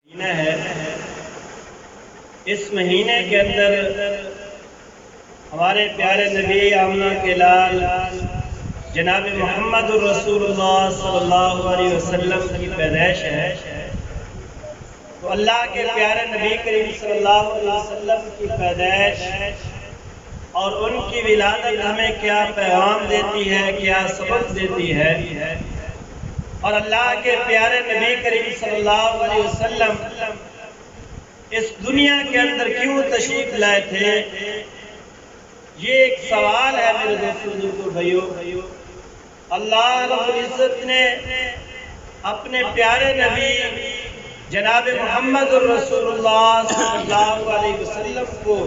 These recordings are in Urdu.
مہینہ ہے۔ اس مہینے کے اندر ہمارے پیارے نبی آمنہ کے لال جناب محمد الرسول اللہ صلی اللہ علیہ وسلم کی پیدائش ہے۔ تو اللہ کے پیارے نبی کریم صلی اللہ علیہ وسلم کی پیدائش اور ان کی ولادت ہمیں کیا پیغام دیتی ہے، کیا سبق دیتی ہے، اور اللہ کے پیارے نبی کریم صلی اللہ علیہ وسلم اس دنیا کے اندر کیوں تشریف لائے تھے، یہ ایک سوال ہے میرے دوستو بھائیو۔ اللہ رب العزت نے اپنے پیارے نبی جناب محمد الرسول اللہ صلی اللہ علیہ وسلم کو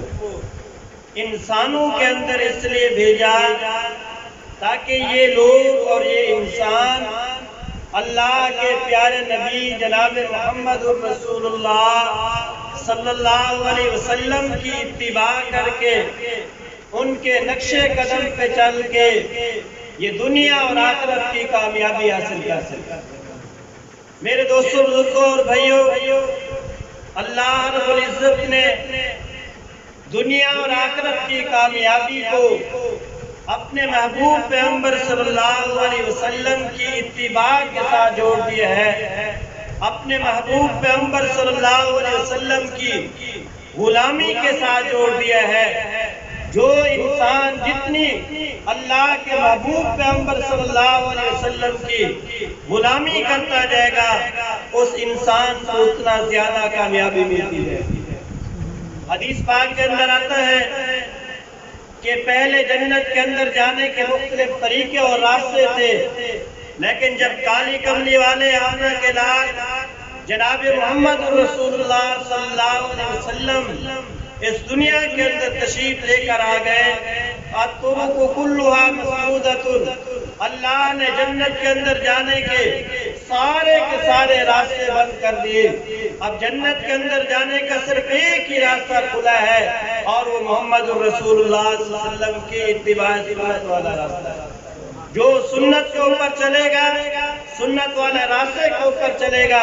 انسانوں کے اندر اس لیے بھیجا تاکہ یہ لوگ اور یہ انسان اللہ کے پیارے نبی جناب محمد الرسول اللہ صلی اللہ علیہ وسلم کی اتباع کر کے ان کے نقش قدم پہ چل کے یہ دنیا اور آخرت کی کامیابی حاصل کر سکے۔ میرے دوستوں بزرگوں اور بھائیوں، اللہ رب العزت نے دنیا اور آخرت کی کامیابی کو اپنے محبوب پیغمبر صلی اللہ علیہ وسلم کی اتباع کے ساتھ جوڑ دیا ہے، اپنے محبوب پیغمبر صلی اللہ علیہ وسلم کی غلامی کے ساتھ جوڑ دیا ہے۔ جو انسان جتنی اللہ کے محبوب پیغمبر صلی اللہ علیہ وسلم کی غلامی کرتا جائے گا، اس انسان کو اتنا زیادہ کامیابی ملتی ہے۔ حدیث پاک کے اندر آتا ہے کہ پہلے جنت کے اندر جانے کے مختلف طریقے اور راستے تھے، لیکن جب کالی کملی والے آمنہ کے لال جناب محمد رسول اللہ صلی اللہ علیہ وسلم اس دنیا کے اندر تشریف لے کر آ گئے، الطرق کلها مسدودۃ، اللہ نے جنت کے اندر جانے کے سارے راستے بند کر دیے۔ اب جنت کے اندر جانے کا صرف ایک ہی راستہ کھلا ہے، اور وہ محمد الرسول اللہ صلی اللہ علیہ وسلم کی اتباع سنت والا راستہ ہے۔ جو سنت کے اوپر چلے گا، سنت والے راستے کے اوپر چلے گا،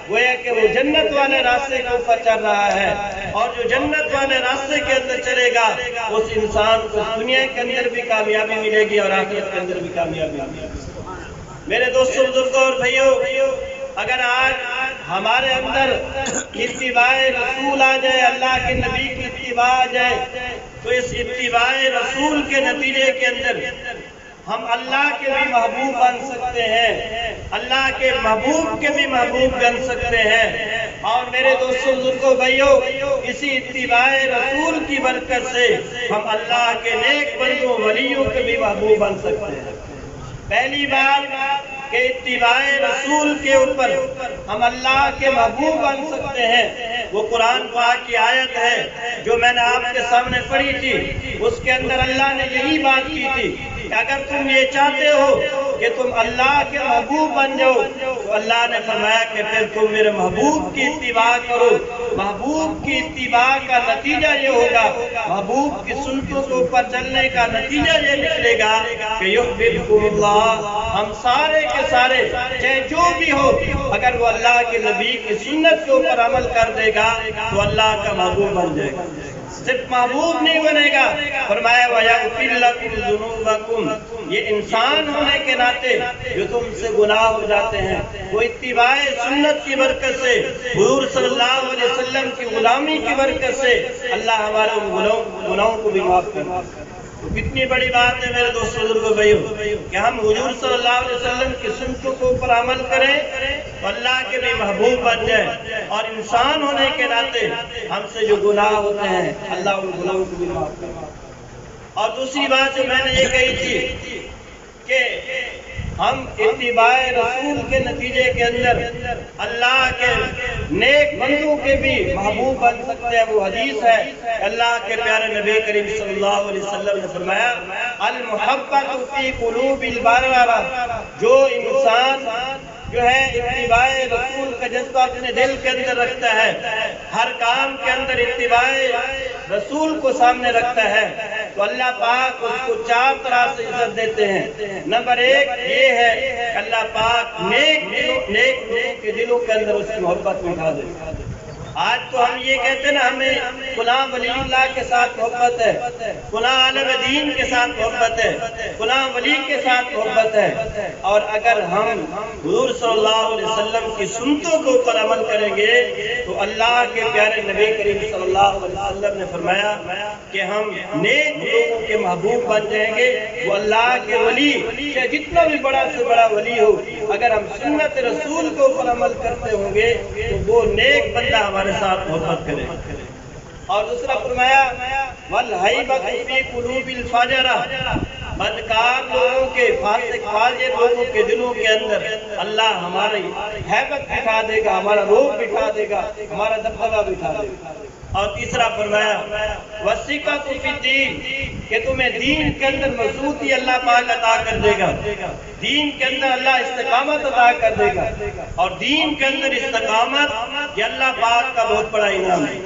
گویا کہ وہ جنت والے راستے کے اوپر چل رہا ہے، اور جو جنت والے راستے کے اندر چلے گا اس انسان کو دنیا کے اندر بھی کامیابی ملے گی اور آخرت کے اندر بھی کامیابی ملے گی۔ میرے دوستوں بزرگوں اور بھائیوں، اگر آج ہمارے اندر اتباع رسول آ جائے، اللہ کے نبی کی اتباع آ جائے، تو اس اتباع رسول کے نتیجے کے اندر ہم اللہ کے بھی محبوب بن سکتے ہیں، اللہ کے محبوب کے بھی محبوب بن سکتے ہیں، اور میرے دوستوں بزرگوں بھائیوں، اسی اتباع رسول کی برکت سے ہم اللہ کے نیک بندوں ولیوں کے بھی محبوب بن سکتے ہیں۔ پہلی بات کہ اتباع رسول کے اوپر ہم اللہ کے محبوب بن سکتے ہیں، وہ قرآن پاک کی آیت ہے جو میں نے آپ کے سامنے پڑھی تھی۔ اس کے اندر اللہ نے یہی بات کی تھی کہ اگر تم یہ چاہتے ہو کہ تم اللہ کے محبوب بن جاؤ، تو اللہ نے فرمایا کہ پھر تم میرے محبوب کی اتباع کرو۔ محبوب کی اتباع کا نتیجہ یہ ہوگا، محبوب کی سنتوں کے اوپر چلنے کا نتیجہ یہ نکلے گا کہ یحببکم اللہ، ہم سارے کے سارے چاہے جو بھی ہو، اگر وہ اللہ کے نبی کی سنت کے اوپر عمل کر دے گا تو اللہ کا محبوب بن جائے گا۔ صرف محبوب نہیں بنے گا، فرمایا وَيَغْفِرْ لَكُمْ ذُنُوبَكُمْ، یہ انسان ہونے کے ناطے جو تم سے گناہ ہو جاتے ہیں، وہ اتباع سنت کی برکت سے، حضور صلی اللہ علیہ وسلم کی غلامی کی برکت سے اللہ ہمارے گناہوں کو بھی معاف کرتا ہے۔ تو کتنی بڑی بات ہے میرے دوستوں بزرگوں بھائیوں کہ ہم حضور صلی اللہ علیہ وسلم کی سنتوں کے اوپر عمل کریں تو اللہ کے بھی محبوب بن جائے، اور انسان ہونے کے ناطے ہم سے جو گناہ ہوتے ہیں اللہ ان گناہوں کو بھی معاف کرے۔ اور دوسری بات جو میں نے یہ کہی تھی کہ ہم اتباع رسول کے نتیجے کے اندر اللہ کے نیک بندوں کے بھی محبوب بن سکتے ہیں۔ وہ حدیث ہے اللہ کے پیارے نبی کریم صلی اللہ علیہ وسلم نے فرمایا المحبت فی قلوب البررہ، جو انسان جو ہے اتباع رسول کا جذبہ اپنے دل کے اندر رکھتا ہے، ہر کام کے اندر اتباع رسول کو سامنے رکھتا ہے، تو اللہ پاک اس کو 4 طرح سے عزت دیتے ہیں۔ نمبر 1 یہ ہے کہ اللہ پاک نیک لوگوں کے دلوں کے اندر اس کی محبت بٹھا دے۔ آج تو ہم یہ کہتے ہیں نا ہمیں فلاں ولی اللہ کے ساتھ محبت ہے، فلاں عالم دین کے ساتھ محبت ہے، فلاں ولی کے ساتھ محبت ہے، اور اگر ہم حضور صلی اللہ علیہ وسلم کی سنتوں کے اوپر عمل کریں گے تو اللہ کے پیارے نبی کریم صلی اللہ علیہ وسلم نے فرمایا کہ ہم نیک لوگوں کے محبوب بن جائیں گے۔ وہ اللہ کے ولی چاہے جتنا بھی بڑا سے بڑا ولی ہو، اگر ہم سنت رسول کے اوپر عمل کرتے ہوں گے تو وہ نیک بندہ ہمارے ساتھ محبت کرے۔ اور دوسرا فرمایا وَالْحَيْبَةُ فِي قُلُوبِ الْفَجَرَةِ، بدکار لوگوں کے، فاسق فاجر لوگوں کے دلوں کے اندر اللہ ہماری ہیبت بٹھا دے گا، ہمارا روح بٹھا دے گا، ہمارا دبدبہ بٹھا دے گا۔ اور تیسرا فرمایا وَالثِّقَةُ فِي الدِّينِ، کہ تمہیں دین کے اندر مضبوطی اللہ پاک عطا کر دے گا، دین کے اندر اللہ استقامت عطا کر دے گا، اور دین کے اندر استقامت یہ اللہ پاک کا بہت بڑا انعام ہے۔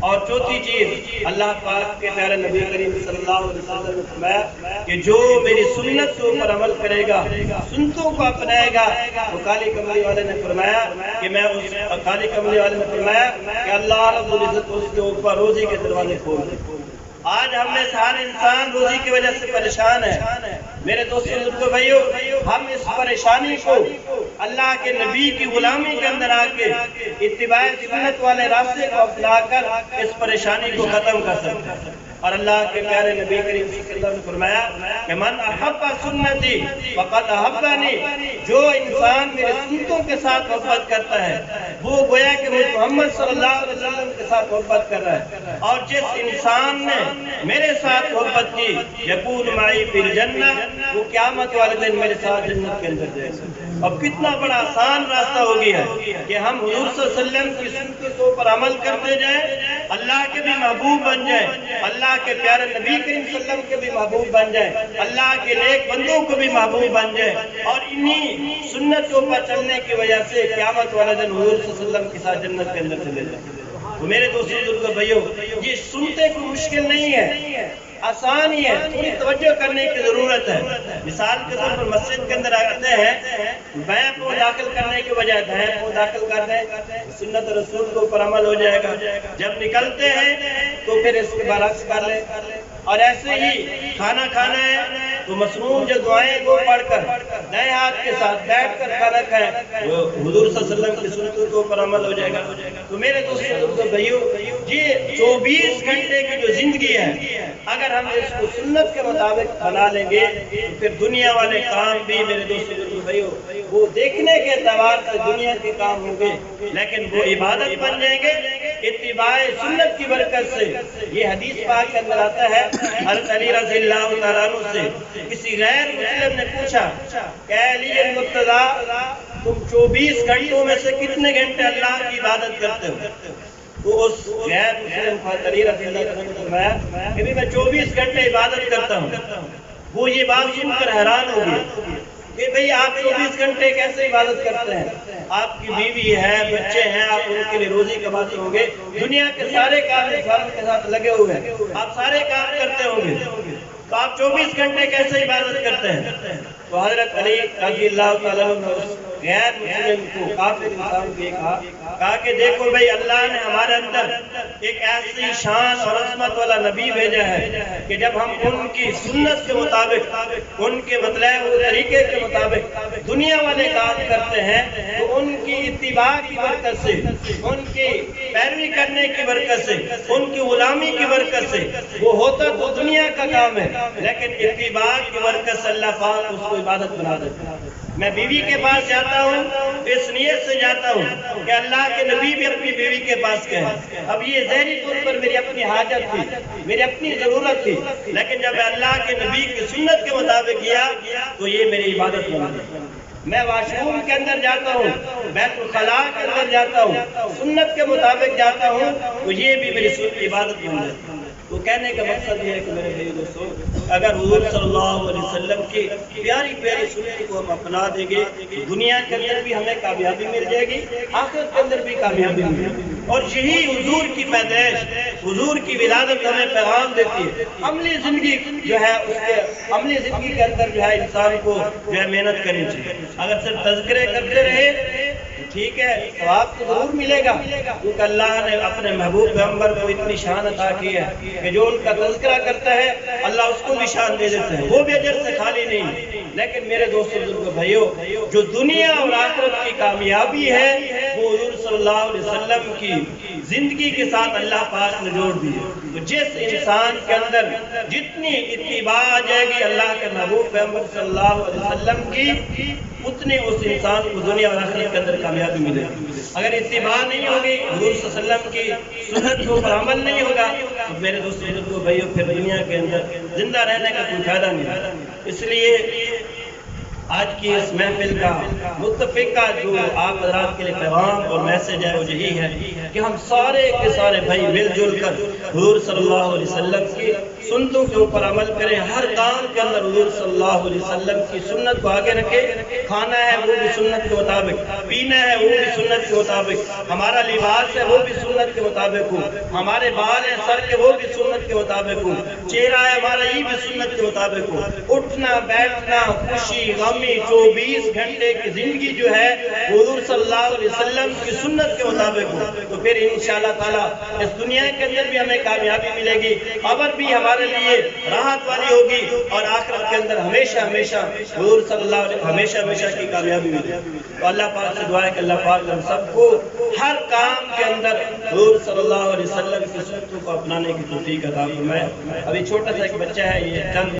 اور چوتھی چیز اللہ پاک کے پیارے نبی کریم صلی اللہ علیہ وسلم نے فرمایا کہ جو میری سنت کے اوپر عمل کرے گا، سنتوں کو اپنائے گا، تو کالی کملی والے نے فرمایا کہ میں اس کالی کملی والے نے فرمایا کہ اللہ رب العزت اس کے اوپر روزی کے دروازے کھول دے۔ آج ہم میں سے ہر انسان روزی کی وجہ سے پریشان ہے۔ میرے دوستوں بزرگوں بھائیوں، ہم اس پریشانی کو اللہ کے نبی کی غلامی کے اندر آ کے اتباع سنت والے راستے کو اپنا کر اس پریشانی کو ختم کر سکتے ہیں۔ اور اللہ کے پیارے نبی کریم صلی اللہ علیہ وسلم نے فرمایا کہ من احب سنتی فقد احبنی، جو انسان میرے سنتوں کے ساتھ محبت کرتا ہے وہ گویا کہ محمد صلی اللہ علیہ وسلم کے ساتھ محبت کر رہا ہے۔ اور جس انسان نے میرے ساتھ محبت کی یکون معی فی الجنہ، وہ قیامت والے دن میرے ساتھ جنت کے اندر جائے گا۔ اب کتنا بڑا آسان راستہ ہو گیا ہے کہ ہم حضور صلی اللہ علیہ وسلم کی سنتوں کے اوپر عمل کرتے جائیں، اللہ کے بھی محبوب بن جائیں، اللہ کے پیارے نبی کریم صلی اللہ علیہ وسلم کے بھی محبوب بن جائیں، اللہ کے نیک بندوں کو بھی محبوب بن جائیں، اور انہی سنت کے اوپر چلنے کی وجہ سے قیامت والے دن حضور صلی اللہ علیہ وسلم کے ساتھ جنت کے اندر چلے جائیں۔ تو میرے دوستوں بزرگوں بھائیوں، یہ سنتے کوئی مشکل نہیں ہے، آسان ہی ہے، تھوڑی توجہ کرنے کی ضرورت ہے۔ مثال کے طور پر مسجد کے اندر آتے ہیں، بائیں پاؤں داخل کرنے کے بجائے دائیں پاؤں داخل کر دیں، سنت رسول کے اوپر عمل ہو جائے گا۔ جب نکلتے ہیں تو پھر اس کے برعکس کر لیں، اور ایسے ہی کھانا کھانا ہے تو مصنون جو دعائیں وہ پڑھ کر دائیں ہاتھ کے ساتھ بیٹھ کر کھانا کھائیں، حضور صلی اللہ علیہ وسلم کی سنتوں کے اوپر عمل ہو جائے گا۔ تو میرے دوستوں بھائیوں، یہ 24 گھنٹے کی جو زندگی ہے، اگر ہم اس کو سنت کے مطابق بنا لیں گے تو پھر دنیا والے کام بھی میرے دوستوں بھائیوں وہ دیکھنے کے اعتبار سے دنیا کے کام ہوں گے، لیکن وہ عبادت بن جائیں گے اتباع سنت کی برکت سے۔ یہ حدیث پاک کے اندر آتا ہے، حضرت علی رضی اللہ تعالیٰ عنہ سے کسی غیر مسلم نے پوچھا کہ اے علی المرتضیٰ، تم 24 گھنٹوں میں سے کتنے گھنٹے اللہ کی عبادت کرتے ہو؟ تو اس غیر مسلم علی رضی اللہ عنہ نے فرمایا کہ میں 24 گھنٹے عبادت کرتا ہوں۔ وہ یہ بات سن کر حیران ہو گیا کہ بھئی آپ 24 گھنٹے کیسے عبادت کرتے ہیں؟ آپ کی بیوی ہے، بچے ہیں، آپ ان کے لیے روزی کماتے ہوں گے، دنیا کے سارے کام انسانوں کے ساتھ لگے ہوئے ہیں، آپ سارے کام کرتے ہوں گے، تو آپ 24 گھنٹے کیسے عبادت کرتے ہیں؟ تو حضرت علی رضی اللہ تعالیٰ عنہ غیر مسلم کو کافر انسان کو کہا کہ دیکھو بھئی اللہ نے ہمارے اندر ایک ایسی شان اور عظمت والا نبی بھیجا ہے کہ جب ہم ان کی سنت کے مطابق، ان کے بتلائے ہوئے طریقے کے مطابق دنیا والے کام کرتے ہیں تو ان کی اتباع کی برکت سے، ان کی پیروی کرنے کی برکت سے، ان کی غلامی کی برکت سے وہ ہوتا تو دنیا کا کام ہے، لیکن اتباع کی برکت سے اللہ پاک اس کو عبادت بنا دیتا ہے۔ میں بیوی کے پاس جاتا ہوں اس نیت سے جاتا ہوں کہ اللہ کے نبی بھی اپنی بیوی کے پاس گئے، اب یہ ظاہری طور پر میری اپنی حاجت تھی، میری اپنی ضرورت تھی، لیکن جب میں اللہ کے نبی کی سنت کے مطابق کیا تو یہ میری عبادت بن گئی۔ میں واش روم کے اندر جاتا ہوں، بیت الخلاء کے اندر جاتا ہوں، سنت کے مطابق جاتا ہوں تو یہ بھی میری عبادت بن جاتی ہے۔ تو کہنے کا مقصد یہ ہے کہ میرے بھائی دوستو، اگر حضور صلی اللہ علیہ وسلم کی پیاری پیاری سنت کو ہم اپنا دیں گے، دنیا کے اندر بھی ہمیں کامیابی مل جائے گی، آخرت کے اندر بھی کامیابی ملے گی۔ اور یہی حضور کی پیدائش، حضور کی ولادت ہمیں پیغام دیتی ہے۔ عملی زندگی جو ہے اس کے عملی زندگی کے اندر جو ہے انسان کو جو ہے محنت کرنی چاہیے۔ اگر صرف تذکرے کرتے رہے ٹھیک ہے، ثواب تو ضرور ملے گا، کیونکہ اللہ نے اپنے محبوب پیغمبر کو اتنی شان عطا کی ہے کہ جو ان کا تذکرہ کرتا ہے اللہ اس کو بھی شان دے دیتا ہے، وہ بھی اجر سے خالی نہیں۔ لیکن میرے دوستوں بزرگوں بھائیوں، جو دنیا اور آخرت کی کامیابی ہے وہ حضور صلی اللہ علیہ وسلم کی زندگی کے ساتھ اللہ پاک نے جوڑ دی ہے۔ تو جس انسان کے اندر جتنی اتباع آ جائے گی اللہ کے محبوب پیغمبر صلی اللہ علیہ وسلم کی، اتنے اس انسان کو دنیا اور آخرت کے اندر کامیابی ملے گی۔ اگر اتباع نہیں ہوگی، حضور صلی اللہ علیہ وسلم کی سنت کے اوپر عمل نہیں ہوگا، تو میرے دوستوں بزرگوں بھائیوں پھر دنیا کے اندر زندہ رہنے کا کوئی فائدہ نہیں ہے۔ اس لیے آج کی اس محفل کا متفقہ جو آپ حضرات کے لیے پیغام اور میسج ہے وہ یہی ہے کہ ہم سارے کے سارے بھائی مل جل کر حضور صلی اللہ علیہ وسلم کی سنتوں کے اوپر عمل کریں، ہر کام کے اندر حضور صلی اللہ علیہ وسلم کی سنت کو آگے رکھیں۔ کھانا ہے وہ بھی سنت کے مطابق، پینا ہے وہ بھی سنت کے مطابق، ہمارا لباس ہے وہ بھی سنت کے مطابق ہو، ہمارے بال ہیں سر کے وہ بھی سنت کے مطابق ہو، چہرہ ہے ہمارا یہ بھی سنت کے مطابق ہو، اٹھنا بیٹھنا خوشی غم 24 گھنٹے کی زندگی جو ہے حضور صلی اللہ علیہ وسلم کی سنت کے مطابق ہو، تو پھر انشاءاللہ تعالی اس دنیا کے اندر بھی ہمیں کامیابی ملے گی، قبر بھی ہمارے لیے راحت والی ہوگی، اور آخرت کے اندر ہمیشہ ہمیشہ حضور صلی اللہ علیہ وسلم ہمیشہ کی کامیابی ملے گی۔ تو اللہ پاک سے دعا ہے کہ اللہ پاک ہم سب کو ہر کام کے اندر حضور صلی اللہ علیہ وسلم کی سنتوں کو اپنانے کی توفیق عطا فرمائے۔ ابھی چھوٹا سا ایک بچہ ہے، یہ چند